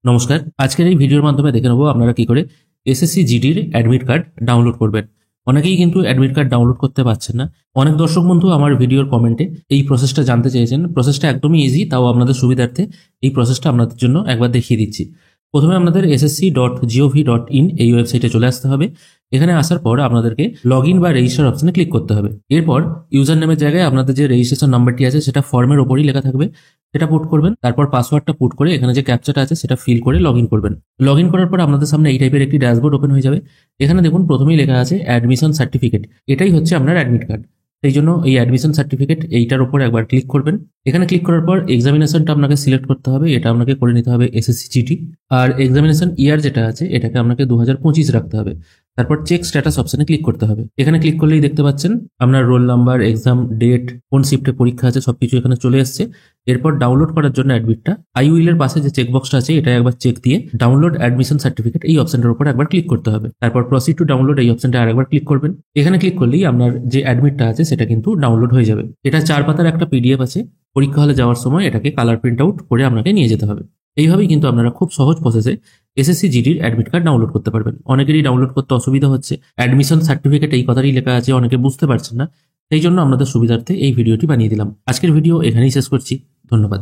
নমস্কার। আজকের এই ভিডিওর মাধ্যমে দেখে নেব আপনারা কি করে এসএসসি জিডির অ্যাডমিট কার্ড ডাউনলোড করবেন। অনেকেই কিন্তু অ্যাডমিট কার্ড ডাউনলোড করতে পারছেন না। অনেক দর্শক বন্ধু আমার ভিডিওর কমেন্টে এই প্রসেসটা জানতে চেয়েছেন। প্রসেসটা একদমই ইজি, তাও আপনাদের সুবিধার্থে এই প্রসেসটা আপনাদের জন্য একবার দেখিয়ে দিচ্ছি। প্রথমে আপনাদের ssc.gov.in এই ওয়েবসাইটে চলে আসতে হবে। এখানে আসার পর আপনাদেরকে লগ ইন বা রেজিস্টার অপশনে ক্লিক করতে হবে। এরপর ইউজার নেমের জায়গায় আপনাদের যে রেজিস্ট্রেশন নাম্বারটি আছে সেটা ফর্মের ওপরই লেখা থাকবে, সেটা পুট করবেন। তারপর পাসওয়ার্ডটা পুট করে এখানে যে ক্যাপচাটা আছে সেটা ফিল করে লগ ইন করবেন। লগ ইন করার পর আপনাদের সামনে এই টাইপের একটি ড্যাশবোর্ড ওপেন হয়ে যাবে। এখানে দেখুন প্রথমেই লেখা আছে অ্যাডমিশন সার্টিফিকেট। এটাই হচ্ছে আপনার অ্যাডমিট কার্ড। সেই জন্য এই অ্যাডমিশন সার্টিফিকেট এইটার উপর একবার ক্লিক করবেন। এখানে ক্লিক করার পর এক্সামিনেশনটা আপনাকে সিলেক্ট করতে হবে। এটা আপনাকে করে নিতে হবে এসএসসি জিডি। আর এক্সামিনেশন ইয়ার যেটা আছে এটাকে আপনাকে 2025 রাখতে হবে। তারপর চেক স্ট্যাটাস অপশনে ক্লিক করতে হবে। এখানে ক্লিক করলেই দেখতে পাচ্ছেন আপনার রোল নাম্বার, এক্সাম ডেট, কোন শিফটে পরীক্ষা আছে সবকিছু এখানে চলে এসছে। এরপর ডাউনলোড করার জন্য অ্যাডমিটটা আই উইলের পাশে যে চেকবক্সটা আছে এটা একবার চেক দিয়ে ডাউনলোড অ্যাডমিশন সার্টিফিকেট এই অপশনটার উপর একবার ক্লিক করতে হবে। তারপর প্রসিড টু ডাউনলোড এই অপশনটা আরেকবার ক্লিক করবেন। এখানে ক্লিক করলেই আপনার যে অ্যাডমিটটা আছে সেটা কিন্তু ডাউনলোড হয়ে যাবে। এটা 4 পাতার একটা পিডিএফ আছে। পরীক্ষা হলে যাওয়ার সময় এটাকে কালার প্রিন্ট আউট করে আপনাকে নিয়ে যেতে হবে। এইভাবেই কিন্তু আপনারা খুব সহজ প্রসেসে এসএসসি জিডির অ্যাডমিট কার্ড ডাউনলোড করতে পারবেন। অনেকেরই ডাউনলোড করতে অসুবিধা হচ্ছে, অ্যাডমিশন সার্টিফিকেট এই কথারই লেখা আছে, অনেকে বুঝতে পারছেন না। সেই জন্য আপনাদের সুবিধার্থে এই ভিডিওটি বানিয়ে দিলাম। আজকের ভিডিও এখানেই শেষ করছি। ধন্যবাদ।